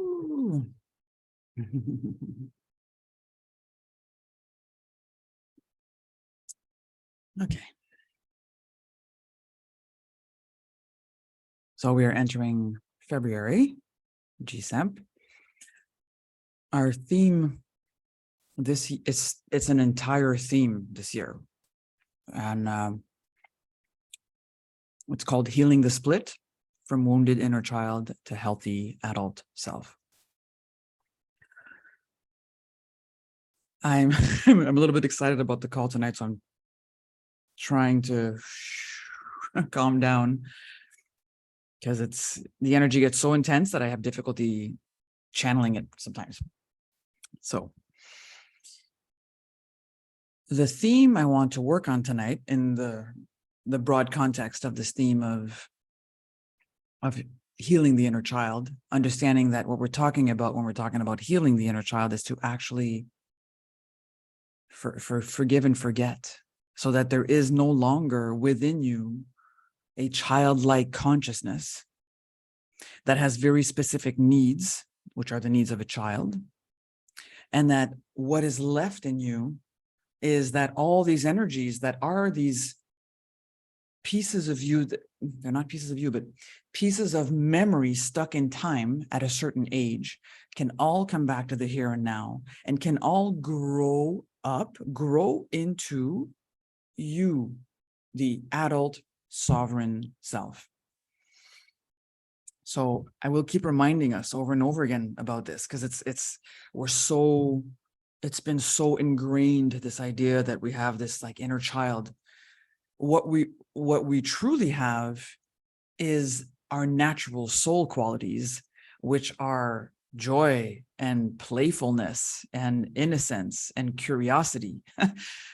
Ooh. Okay. So we are entering February, JSEMP. Our theme it's an entire theme this year. And it's called Healing the Split from Wounded Inner Child to Healthy Adult Self. I'm I'm a little bit excited about the call tonight, so I'm trying to calm down because the energy gets so intense that I have difficulty channeling it sometimes. So the theme I want to work on tonight in the broad context of this theme of healing the inner child, understanding that what we're talking about when we're talking about healing the inner child is to actually forgive and forget, so that there is no longer within you a childlike consciousness that has very specific needs, which are the needs of a child, and that what is left in you is that all these energies that are these pieces of you, that they're not pieces of you, but pieces of memory stuck in time at a certain age, can all come back to the here and now and can all grow into you, the adult sovereign self. So I will keep reminding us over and over again about this, because it's been so ingrained, this idea that we have this like inner child. What we truly have is our natural soul qualities, which are joy and playfulness and innocence and curiosity.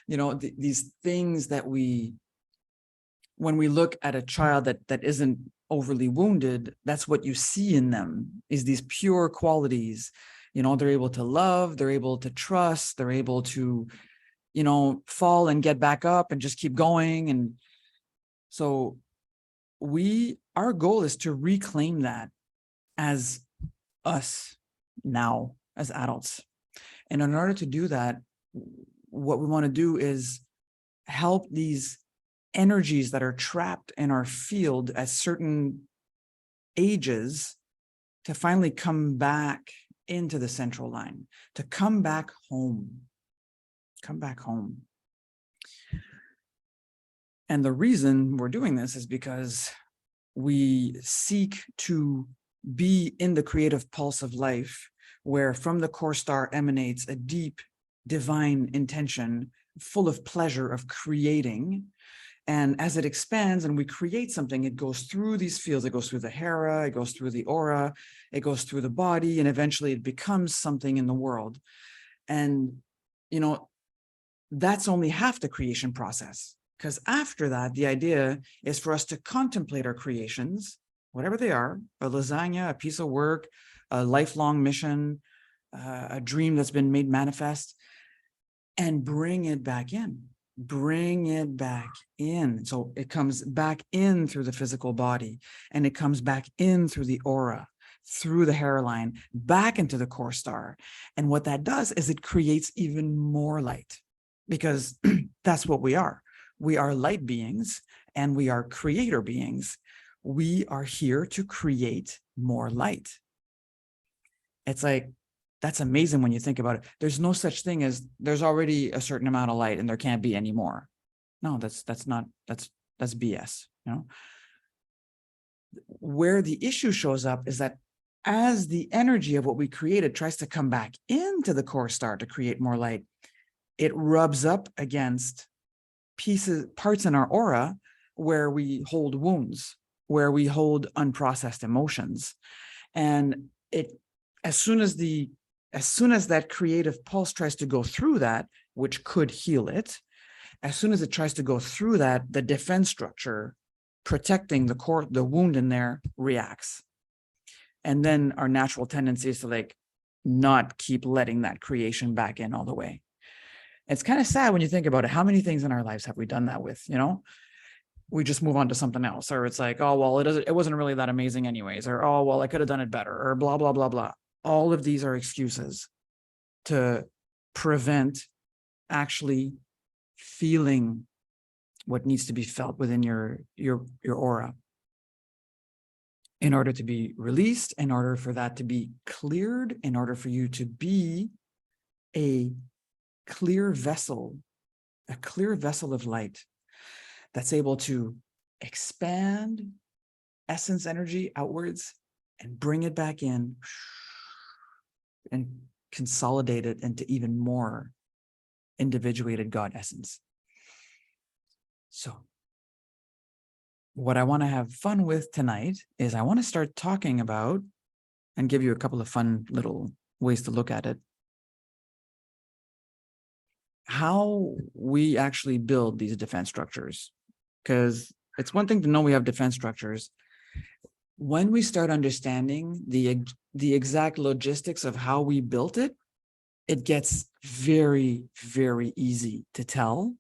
These things that when we look at a child that isn't overly wounded, that's what you see in them, is these pure qualities. They're able to love, they're able to trust, they're able to fall and get back up and just keep going. And so our goal is to reclaim that as us now as adults. And in order to do that, what we want to do is help these energies that are trapped in our field at certain ages to finally come back into the central line, to come back home. Come back home. And the reason we're doing this is because we seek to be in the creative pulse of life, where from the core star emanates a deep divine intention full of pleasure of creating. And as it expands and we create something, it goes through these fields. It goes through the hera, it goes through the aura, it goes through the body, and eventually it becomes something in the world. And, that's only half the creation process, because after that, the idea is for us to contemplate our creations, whatever they are, a lasagna, a piece of work, a lifelong mission, a dream that's been made manifest, and bring it back in. Bring it back in. So it comes back in through the physical body, and it comes back in through the aura, through the hairline, back into the core star. And what that does is it creates even more light, because that's what we are. We are light beings and we are creator beings. We are here to create more light. It's like, that's amazing when you think about it. There's no such thing as there's already a certain amount of light and there can't be any more. No, that's BS. Where the issue shows up is that as the energy of what we created tries to come back into the core star to create more light, it rubs up against parts in our aura where we hold wounds, where we hold unprocessed emotions. And as soon as that creative pulse tries to go through that, which could heal it, as soon as it tries to go through that, the defense structure protecting the wound in there reacts. And then our natural tendency is to not keep letting that creation back in all the way. It's kind of sad when you think about it. How many things in our lives have we done that with? We just move on to something else, or it's like, oh, well, it wasn't really that amazing anyways, or, oh, well, I could have done it better, or blah, blah, blah, blah. all of these are excuses to prevent actually feeling what needs to be felt within your aura. In order to be released, in order for that to be cleared, in order for you to be a clear vessel of light that's able to expand essence energy outwards and bring it back in and consolidate it into even more individuated God essence. So what I want to have fun with tonight is I want to start talking about and give you a couple of fun little ways to look at it. How we actually build these defense structures. Because it's one thing to know we have defense structures. When we start understanding the exact logistics of how we built it, it gets very, very easy to tell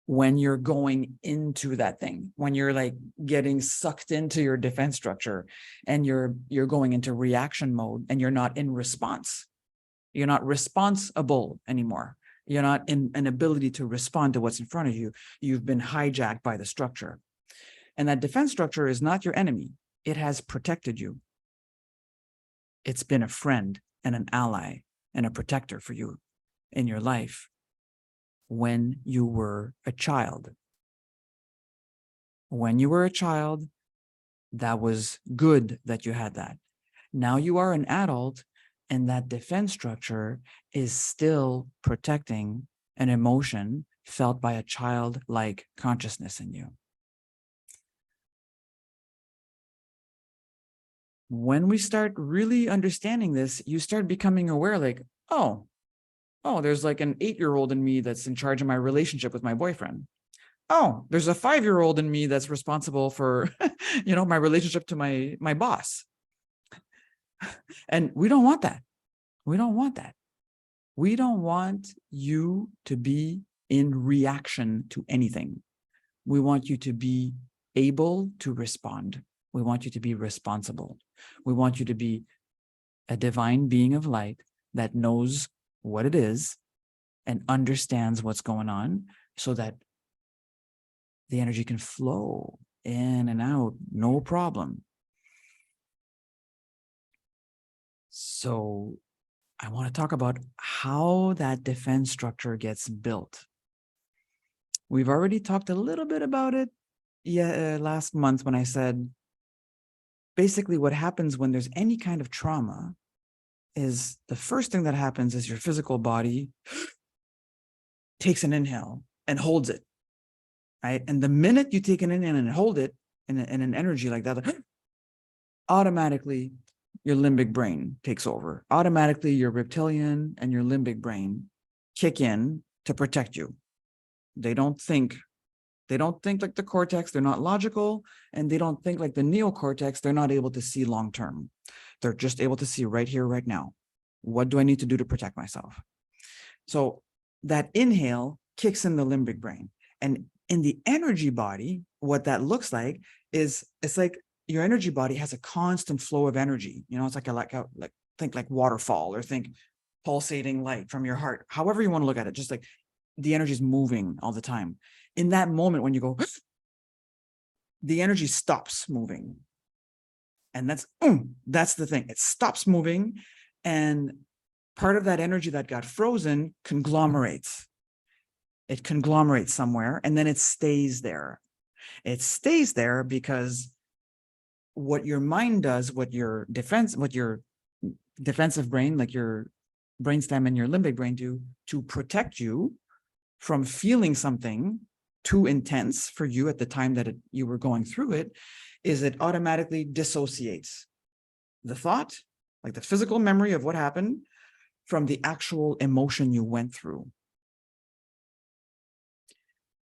when you're going into that thing, when you're like getting sucked into your defense structure and you're going into reaction mode and you're not in response. You're not responsible anymore. You're not in an ability to respond to what's in front of you. You've been hijacked by the structure. And that defense structure is not your enemy. It has protected you. It's been a friend and an ally and a protector for you in your life when you were a child. When you were a child, that was good that you had that. Now you are an adult, and that defense structure is still protecting an emotion felt by a childlike consciousness in you. When we start really understanding this, you start becoming aware like, oh, there's like an 8-year-old in me that's in charge of my relationship with my boyfriend. Oh, there's a 5-year-old in me that's responsible for, my relationship to my boss. And we don't want that. We don't want that. We don't want you to be in reaction to anything. We want you to be able to respond. We want you to be responsible. We want you to be a divine being of light that knows what it is and understands what's going on so that the energy can flow in and out, no problem. So I want to talk about how that defense structure gets built. We've already talked a little bit about it last month when I said, basically what happens when there's any kind of trauma is the first thing that happens is your physical body takes an inhale and holds it, right? And the minute you take an inhale and hold it in an energy like that, automatically your limbic brain takes over. Automatically your reptilian and your limbic brain kick in to protect you. They don't think like the cortex. They're not logical, and they don't think like the neocortex. They're not able to see long-term. They're just able to see right here, right now. What do I need to do to protect myself? So that inhale kicks in the limbic brain. And in the energy body, what that looks like is it's like your energy body has a constant flow of energy. It's like think like waterfall, or think pulsating light from your heart. However you want to look at it, just like the energy is moving all the time. In that moment when you go, the energy stops moving. And that's the thing. It stops moving, and part of that energy that got frozen conglomerates. It conglomerates somewhere, and then it stays there. It stays there because what your mind does, what your defensive brain, like your brainstem and your limbic brain do to protect you from feeling something too intense for you at the time that you were going through it, is it automatically dissociates the thought, like the physical memory of what happened, from the actual emotion you went through.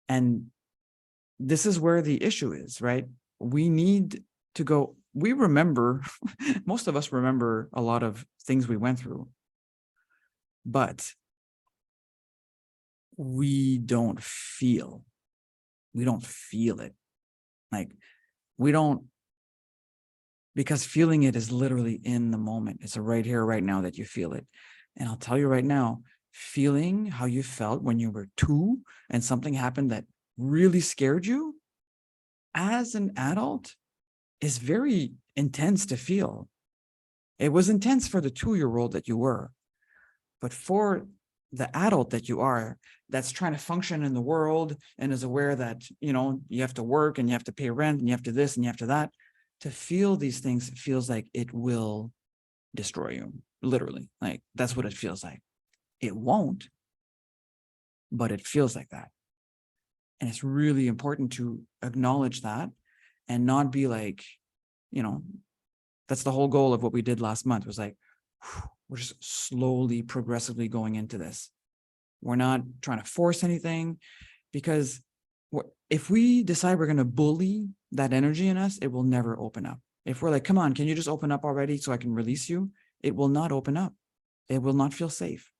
And this is where the issue is, right? We need to go, we remember, most of us remember a lot of things we went through, but we don't feel it. Like we don't, because feeling it is literally in the moment. It's right here, right now that you feel it. And I'll tell you right now, feeling how you felt when you were 2 and something happened that really scared you as an adult is very intense to feel. It was intense for the 2-year-old that you were, but for the adult that you are, that's trying to function in the world and is aware that, you have to work and you have to pay rent and you have to this and you have to that, to feel these things feels like it will destroy you, literally. Like, that's what it feels like. It won't, but it feels like that. And it's really important to acknowledge that and not be like, that's the whole goal of what we did last month, was like, we're just slowly, progressively going into this. We're not trying to force anything, because if we decide we're going to bully that energy in us, it will never open up. If we're like, come on, can you just open up already so I can release you? It will not open up. It will not feel safe.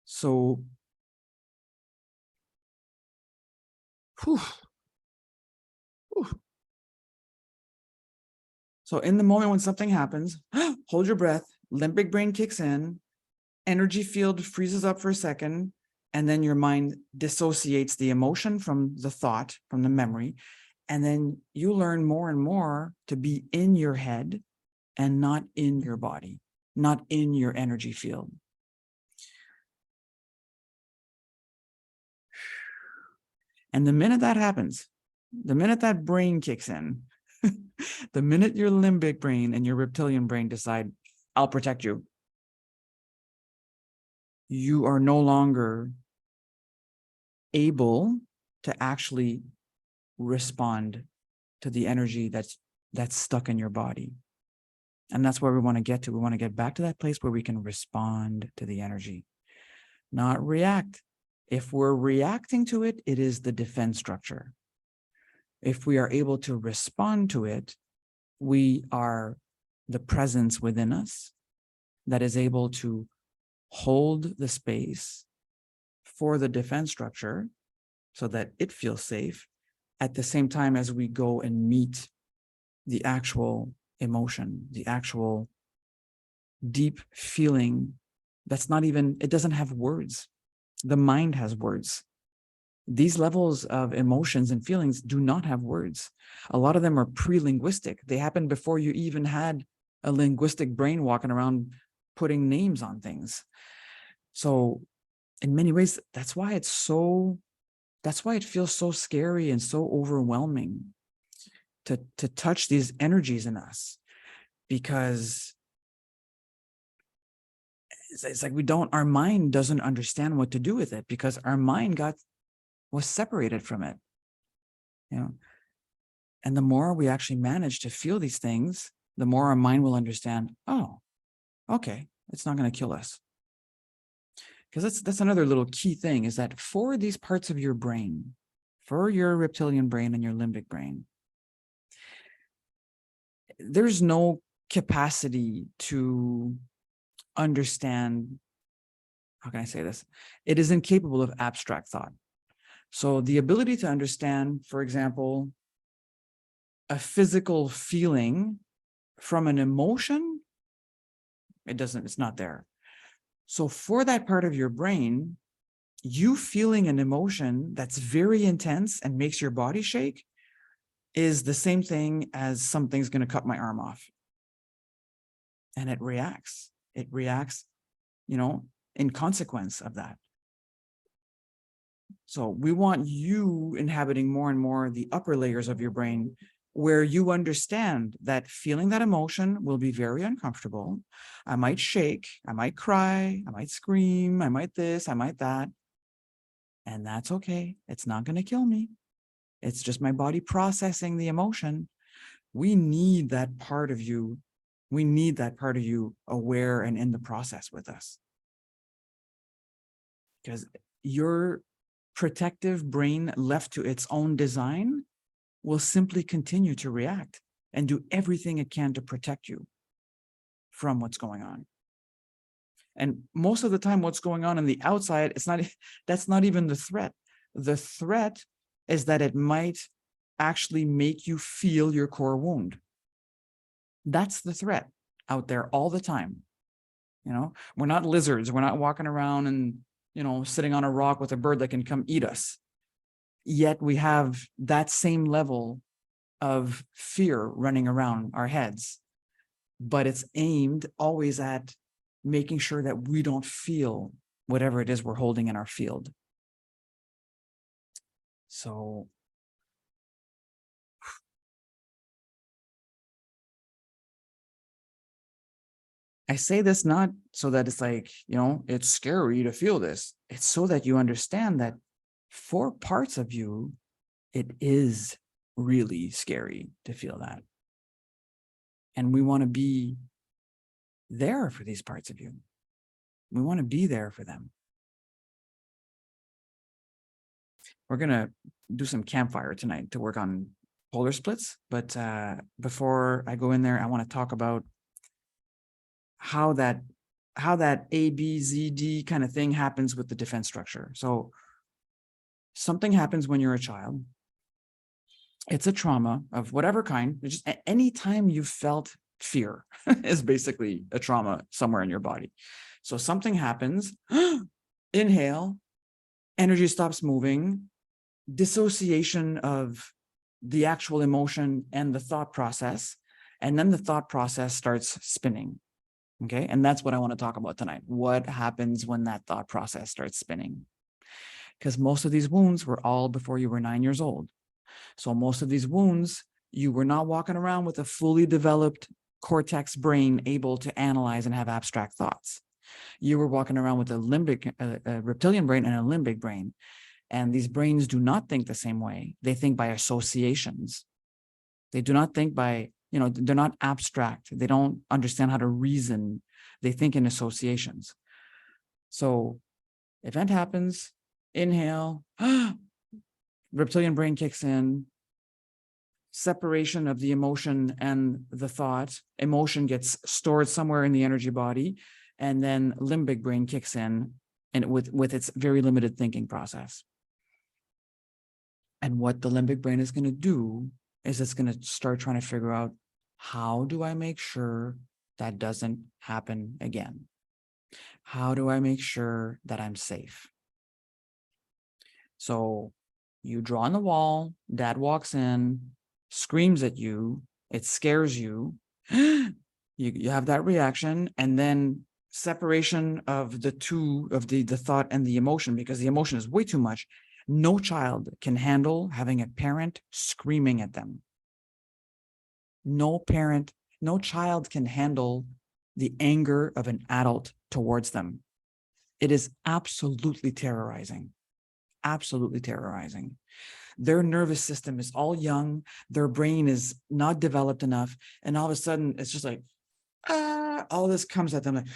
So, whew. So in the moment when something happens, hold your breath, limbic brain kicks in, energy field freezes up for a second, and then your mind dissociates the emotion from the thought, from the memory. And then you learn more and more to be in your head and not in your body, not in your energy field. And the minute that happens, the minute that brain kicks in, the minute your limbic brain and your reptilian brain decide, I'll protect you, you are no longer able to actually respond to the energy that's stuck in your body. And that's where we want to get to. We want to get back to that place where we can respond to the energy, not react. If we're reacting to it, it is the defense structure. If we are able to respond to it, we are the presence within us that is able to hold the space for the defense structure so that it feels safe, at the same time as we go and meet the actual emotion, the actual deep feeling that's not even, it doesn't have words. The mind has words. These levels of emotions and feelings do not have words. A lot of them are pre-linguistic. They happen before you even had a linguistic brain walking around putting names on things. So in many ways, that's why it feels so scary and so overwhelming to touch these energies in us, because it's like our mind doesn't understand what to do with it, because our mind was separated from it, and the more we actually manage to feel these things, the more our mind will understand, oh, okay, it's not going to kill us. Because that's another little key thing, is that for these parts of your brain, for your reptilian brain and your limbic brain, there's no capacity to understand, how can I say this? It is incapable of abstract thought. So the ability to understand, for example, a physical feeling from an emotion, it's not there. So for that part of your brain, you feeling an emotion that's very intense and makes your body shake is the same thing as something's going to cut my arm off. And it reacts. It reacts, in consequence of that. So we want you inhabiting more and more the upper layers of your brain, where you understand that feeling that emotion will be very uncomfortable. I might shake, I might cry, I might scream, I might this, I might that. And that's okay. It's not going to kill me. It's just my body processing the emotion. We need that part of you. We need that part of you aware and in the process with us. Because your protective brain, left to its own design, will simply continue to react and do everything it can to protect you from what's going on. And most of the time, what's going on the outside, that's not even the threat. The threat is that it might actually make you feel your core wound. That's the threat out there all the time. We're not lizards. We're not walking around and, sitting on a rock with a bird that can come eat us. Yet we have that same level of fear running around our heads, but it's aimed always at making sure that we don't feel whatever it is we're holding in our field. So I say this not so that it's like, it's scary to feel this. It's so that you understand that for parts of you, it is really scary to feel that. And we want to be there for these parts of you. We want to be there for them. We're going to do some campfire tonight to work on polar splits. But before I go in there, I want to talk about how that A, B, Z, D kind of thing happens with the defense structure. So something happens when you're a child. It's a trauma of whatever kind. Just any time you felt fear is basically a trauma somewhere in your body. So something happens, inhale, energy stops moving, dissociation of the actual emotion and the thought process, and then the thought process starts spinning. Okay, and that's what I want to talk about tonight. What happens when that thought process starts spinning? Because most of these wounds were all before you were 9 years old. So most of these wounds, you were not walking around with a fully developed cortex brain able to analyze and have abstract thoughts. You were walking around with a reptilian brain and a limbic brain. And these brains do not think the same way. They think by associations. They do not think by, they're not abstract. They don't understand how to reason. They think in associations. So event happens, inhale, reptilian brain kicks in, separation of the emotion and the thought. Emotion gets stored somewhere in the energy body, and then limbic brain kicks in, and with its very limited thinking process. And what the limbic brain is going to do is it's going to start trying to figure out, how do I make sure that doesn't happen again? How do I make sure that I'm safe? So you draw on the wall, dad walks in, screams at you, it scares you, you have that reaction, and then separation of the two, of the thought and the emotion, because the emotion is way too much. No child can handle having a parent screaming at them. No child can handle the anger of an adult towards them. It is absolutely terrorizing. Absolutely terrorizing. Their nervous system is all young. Their brain is not developed enough. And all of a sudden, it's just like, all this comes at them like,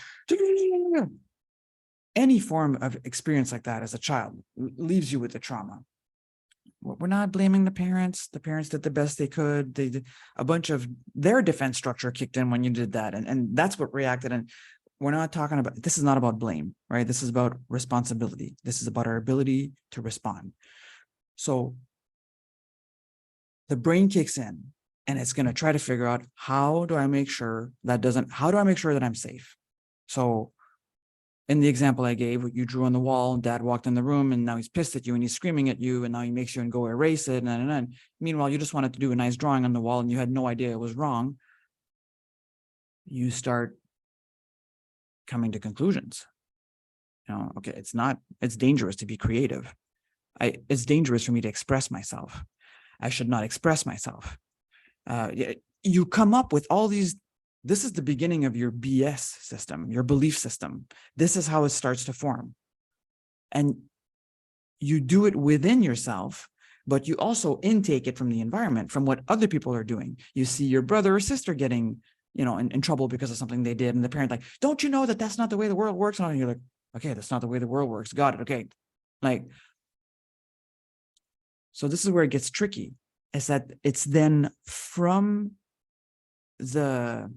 any form of experience like that as a child leaves you with the trauma. We're not blaming the parents. The parents did the best they could. They did, a bunch of their defense structure kicked in when you did that. And that's what reacted. And we're not talking about, this is not about blame, right? This is about responsibility. This is about our ability to respond. So the brain kicks in and it's going to try to figure out, how do I make sure that I'm safe? So in the example I gave, you drew on the wall, dad walked in the room, and now he's pissed at you and he's screaming at you, and now he makes you and go erase it. And meanwhile, you just wanted to do a nice drawing on the wall and you had no idea it was wrong. You start coming to conclusions. Okay, it's dangerous to be creative. It's dangerous for me to express myself. I should not express myself. You come up with all these. This is the beginning of your BS system, your belief system. This is how it starts to form. And you do it within yourself, but you also intake it from the environment, from what other people are doing. You see your brother or sister getting, in trouble because of something they did. And the parent like, don't you know that that's not the way the world works? And you're like, okay, that's not the way the world works. Got it. Okay. So this is where it gets tricky, is that it's then from the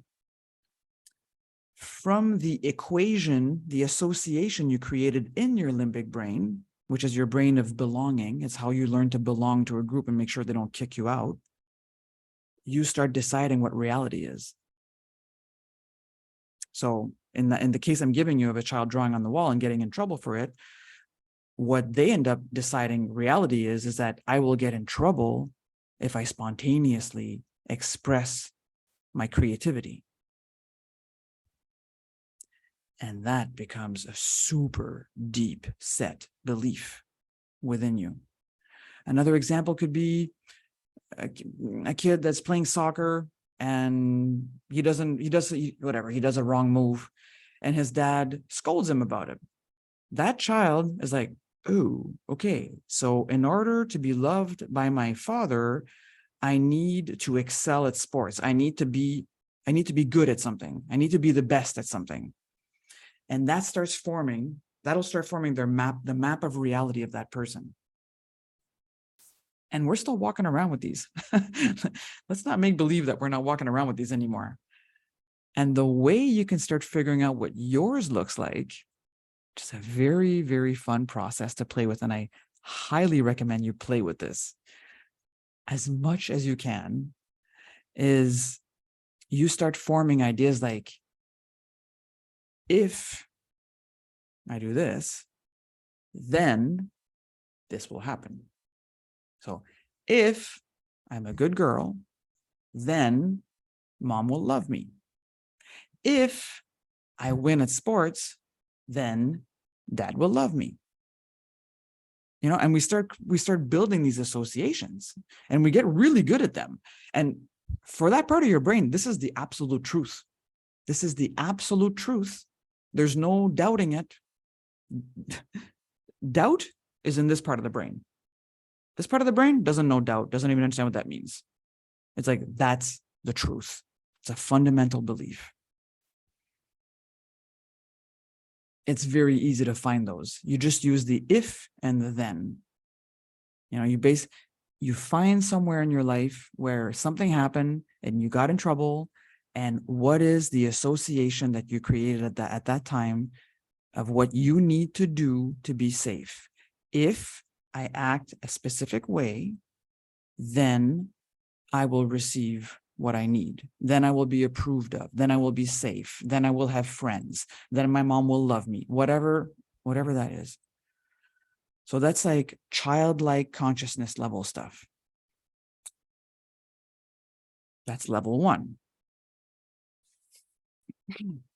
equation, the association you created in your limbic brain, which is your brain of belonging. It's how you learn to belong to a group and make sure they don't kick you out. You start deciding what reality is. So in the case I'm giving you of a child drawing on the wall and getting in trouble for it, what they end up deciding reality is that I will get in trouble if I spontaneously express my creativity. And that becomes a super deep set belief within you. Another example could be a kid that's playing soccer and he does a wrong move and his dad scolds him about it. That child is like, oh, okay. So in order to be loved by my father, I need to excel at sports. I need to be good at something. I need to be the best at something. And that'll start forming the map of reality of that person. And we're still walking around with these. Let's not make believe that we're not walking around with these anymore. And the way you can start figuring out what yours looks like, just a very, very fun process to play with. And I highly recommend you play with this as much as you can, is you start forming ideas like, if I do this, then this will happen. So if I'm a good girl, then mom will love me. If I win at sports, then dad will love me. And we start building these associations and we get really good at them. And for that part of your brain, this is the absolute truth. This is the absolute truth. There's no doubting it. Doubt is in this part of the brain. This part of the brain doesn't know doubt, doesn't even understand what that means. It's like, that's the truth. It's a fundamental belief. It's very easy to find those. You just use the if and the then. You find somewhere in your life where something happened and you got in trouble, and what is the association that you created at that time of what you need to do to be safe. If I act a specific way, then I will receive what I need. Then I will be approved of. Then I will be safe. Then I will have friends. Then my mom will love me, whatever that is. So that's like childlike consciousness level stuff. That's level 1.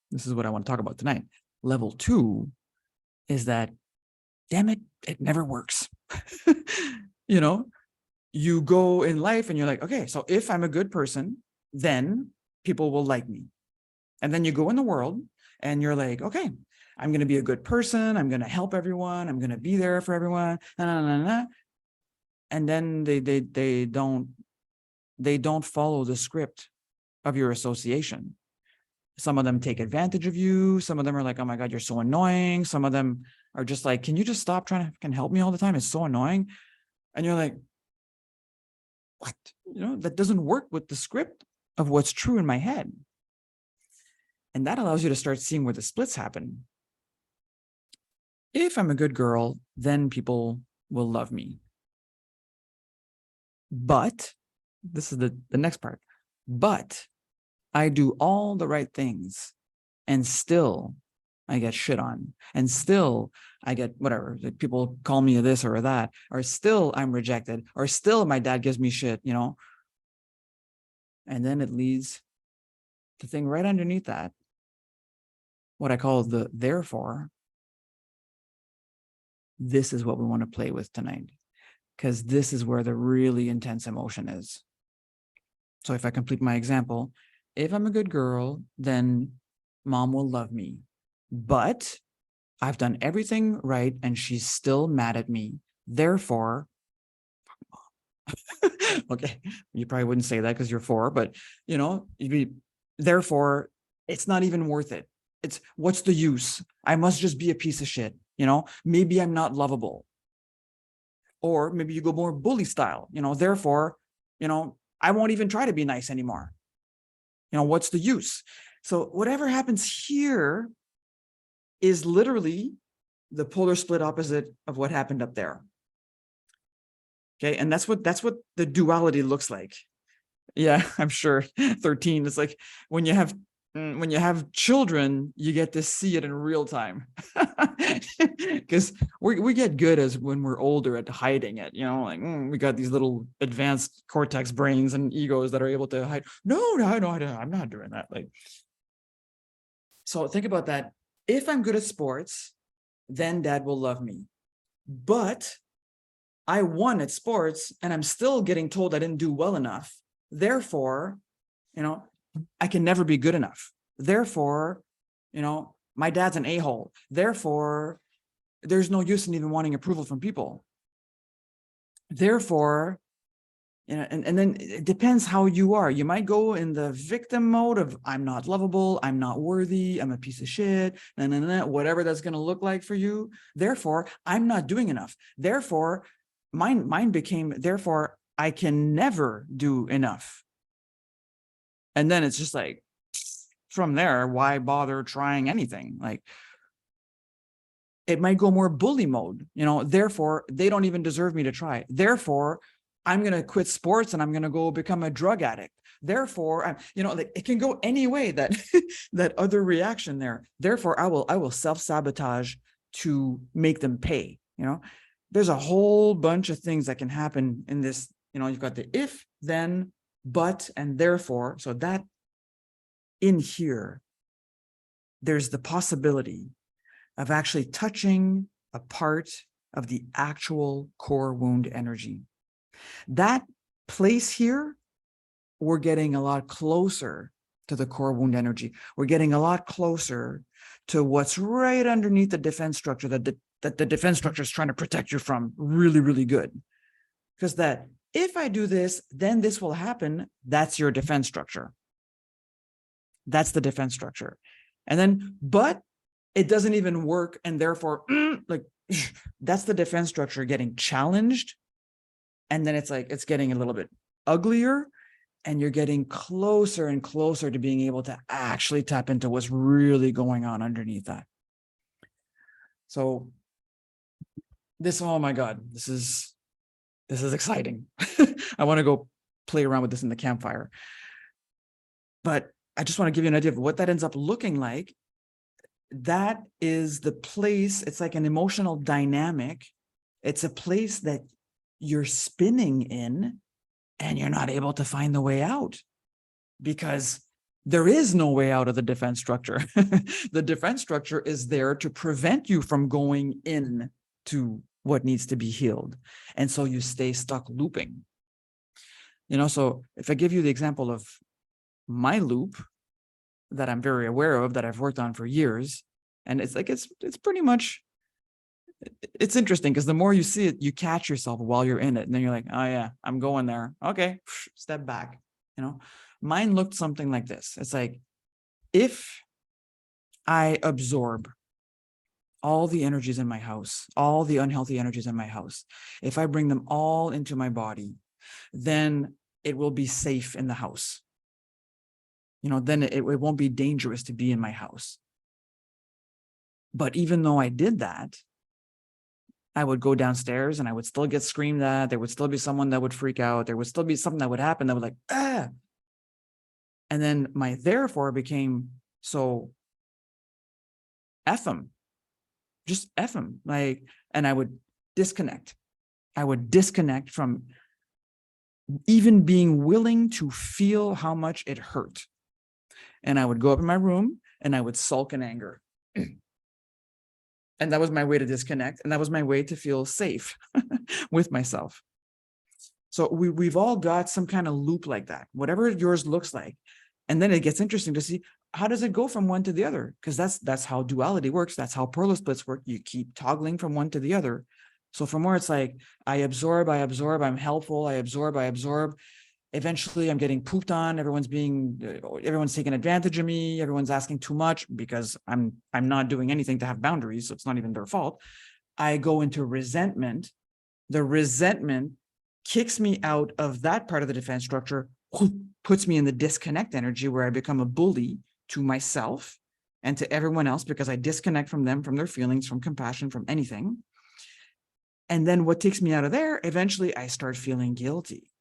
This is what I want to talk about tonight. Level 2 is that, damn it, it never works. You go in life and you're like, okay, so if I'm a good person, then people will like me. And then you go in the world and you're like, okay, I'm going to be a good person. I'm going to help everyone. I'm going to be there for everyone. And then they don't follow the script of your association. Some of them take advantage of you. Some of them are like, oh my God, you're so annoying. Some of them are just like, can you just stop trying to help me all the time? It's so annoying. And you're like, what? That doesn't work with the script of what's true in my head. And that allows you to start seeing where the splits happen. If I'm a good girl, then people will love me. But this is the next part. But I do all the right things and still I get shit on, and still I get whatever, people call me this or that, or still I'm rejected, or still my dad gives me shit, And then it leads to the thing right underneath that, what I call the therefore. This is what we want to play with tonight, because this is where the really intense emotion is. So if I complete my example, if I'm a good girl, then mom will love me. But I've done everything right and she's still mad at me. Therefore, okay, you probably wouldn't say that because you're 4, but therefore, it's not even worth it. It's, what's the use? I must just be a piece of shit. Maybe I'm not lovable. Or maybe you go more bully style, therefore, I won't even try to be nice anymore. What's the use? So whatever happens here is literally the polar split opposite of what happened up there. Okay. And that's what the duality looks like. Yeah, I'm sure. 13 is like when you have when you have children, you get to see it in real time, because we get good as when we're older at hiding it. Like we got these little advanced cortex brains and egos that are able to hide. No, I'm not doing that. Like, so think about that. If I'm good at sports, then dad will love me. But I won at sports and I'm still getting told I didn't do well enough. Therefore, I can never be good enough. Therefore, my dad's an a-hole. Therefore, there's no use in even wanting approval from people. Therefore, and then it depends how you are. You might go in the victim mode of I'm not lovable, I'm not worthy, I'm a piece of shit, whatever that's going to look like for you. Therefore, I'm not doing enough. Therefore, mine became, therefore, I can never do enough. And then it's just like, from there, why bother trying anything? Like, it might go more bully mode, therefore, they don't even deserve me to try. Therefore, I'm going to quit sports and I'm going to go become a drug addict. Therefore, it can go any way, that that other reaction there. Therefore, I will self-sabotage to make them pay. There's a whole bunch of things that can happen in this. You've got the if, then, but, and therefore. So that in here, there's the possibility of actually touching a part of the actual core wound energy. That place here, we're getting a lot closer to the core wound energy. We're getting a lot closer to what's right underneath the defense structure that the defense structure is trying to protect you from really, really good. Because that if I do this, then this will happen. That's your defense structure. That's the defense structure. And then, but it doesn't even work. And therefore, that's the defense structure getting challenged. And then it's like, it's getting a little bit uglier, and you're getting closer and closer to being able to actually tap into what's really going on underneath that. So this, oh my God, this is exciting. I want to go play around with this in the campfire. But I just want to give you an idea of what that ends up looking like. That is the place, it's like an emotional dynamic. It's a place that you're spinning in and you're not able to find the way out, because there is no way out of the defense structure. The defense structure is there to prevent you from going in to what needs to be healed. And so you stay stuck looping. So if I give you the example of my loop that I'm very aware of, that I've worked on for years, and it's like, it's pretty much, it's interesting because the more you see it, you catch yourself while you're in it. And then you're like, oh yeah, I'm going there. Okay, step back. Mine looked something like this. It's like, if I absorb all the energies in my house, all the unhealthy energies in my house, if I bring them all into my body, then it will be safe in the house. Then it won't be dangerous to be in my house. But even though I did that, I would go downstairs and I would still get screamed at. There would still be someone that would freak out. There would still be something that would happen that would like, ah. And then my therefore became, so F them, just F them. And I would disconnect. I would disconnect from even being willing to feel how much it hurt. And I would go up in my room and I would sulk in anger. And that was my way to disconnect. And that was my way to feel safe with myself. So we've all got some kind of loop like that, whatever yours looks like. And then it gets interesting to see, how does it go from one to the other? Because that's how duality works. That's how polar splits work. You keep toggling from one to the other. So from where it's like, I absorb, I'm helpful, I absorb. Eventually I'm getting pooped on. Everyone's taking advantage of me. Everyone's asking too much because I'm not doing anything to have boundaries. So it's not even their fault. I go into resentment. The resentment kicks me out of that part of the defense structure, puts me in the disconnect energy where I become a bully to myself and to everyone else because I disconnect from them, from their feelings, from compassion, from anything. And then what takes me out of there, eventually I start feeling guilty.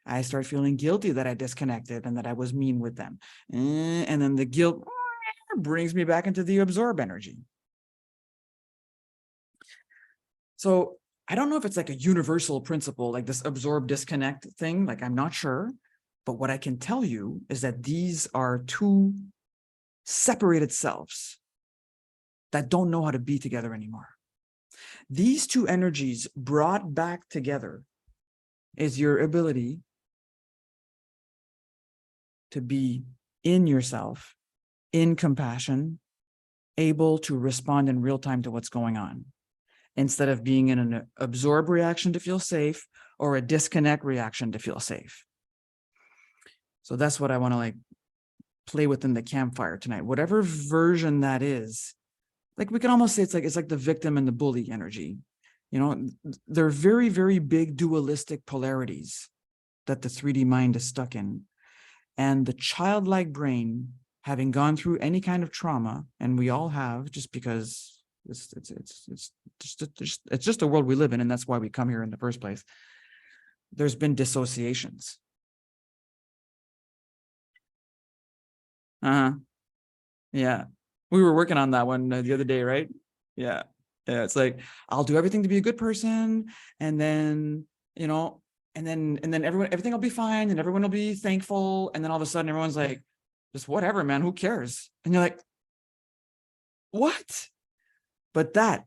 I start feeling guilty that I disconnected and that I was mean with them. And then the guilt brings me back into the absorb energy. So I don't know if it's like a universal principle, like this absorb disconnect thing, like I'm not sure. But what I can tell you is that these are two separated selves that don't know how to be together anymore. These two energies brought back together is your ability to be in yourself, in compassion, able to respond in real time to what's going on, instead of being in an absorb reaction to feel safe or a disconnect reaction to feel safe. So that's what I want to like play within the campfire tonight, whatever version that is. Like we can almost say it's like the victim and the bully energy. You know, they're very, very big dualistic polarities that the 3D mind is stuck in. And the childlike brain, having gone through any kind of trauma, and we all have, just because it's just the world we live in, and that's why we come here in the first place. There's been dissociations. Yeah. We were working on that one the other day, right? Yeah. Yeah. It's like, I'll do everything to be a good person. And then, you know, and then everything will be fine and everyone will be thankful. And then all of a sudden everyone's like, just whatever, man, who cares? And you're like, what? But that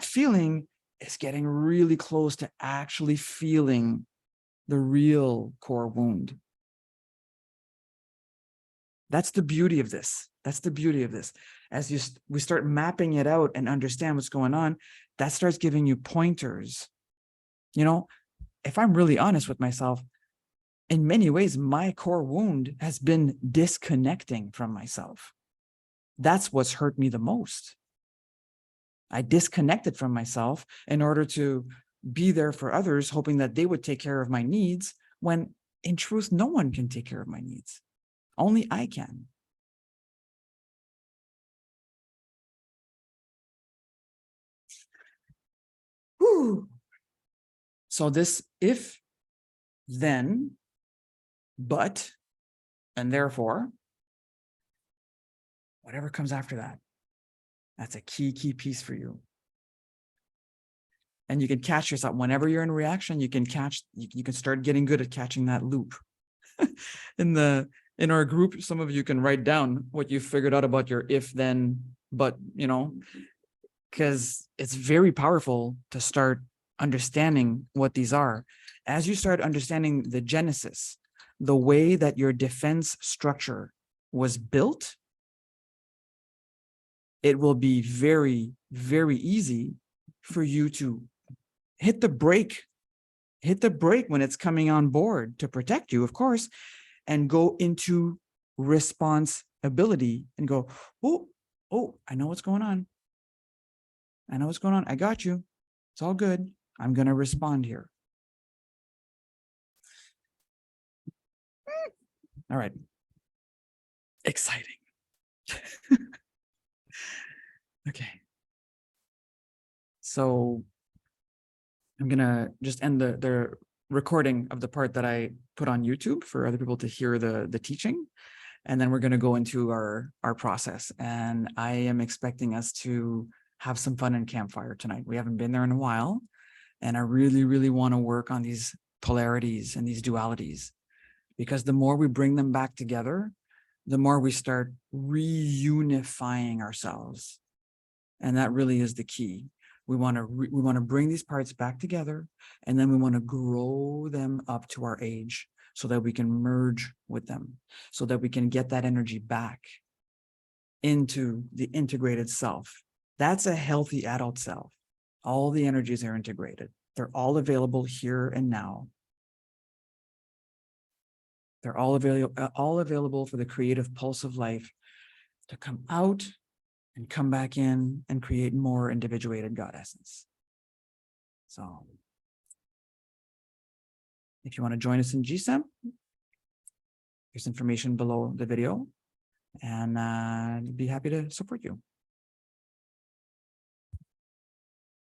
feeling is getting really close to actually feeling the real core wound. That's the beauty of this. That's the beauty of this. As we start mapping it out and understand what's going on, that starts giving you pointers. You know, if I'm really honest with myself, in many ways, my core wound has been disconnecting from myself. That's what's hurt me the most. I disconnected from myself in order to be there for others, hoping that they would take care of my needs, when in truth, no one can take care of my needs. Only I can. Whew. So this if, then, but, and therefore, whatever comes after that, that's a key piece for you. And you can catch yourself whenever you're in reaction. You can start getting good at catching that loop. In our group, some of you can write down what you figured out about your if, then, but, you know, because it's very powerful to start understanding what these are. As you start understanding the genesis, the way that your defense structure was built, it will be very, very easy for you to hit the brake when it's coming on board to protect you, of course, and go into responsibility and go, oh, I know what's going on. I know what's going on. I got you. It's all good. I'm going to respond here. All right. Exciting. Okay. So I'm going to just end the recording of the part that I put on YouTube for other people to hear the teaching. And then we're going to go into our process. And I am expecting us to have some fun in Campfire tonight. We haven't been there in a while. And I really, really want to work on these polarities and these dualities, because the more we bring them back together, the more we start reunifying ourselves. And that really is the key. We want to bring these parts back together, and then we want to grow them up to our age so that we can merge with them, so that we can get that energy back into the integrated self. That's a healthy adult self. All the energies are integrated. They're all available here and now. They're all available for the creative pulse of life to come out and come back in and create more individuated God essence. So if you want to join us in JSEMP, there's information below the video, and I'd be happy to support you.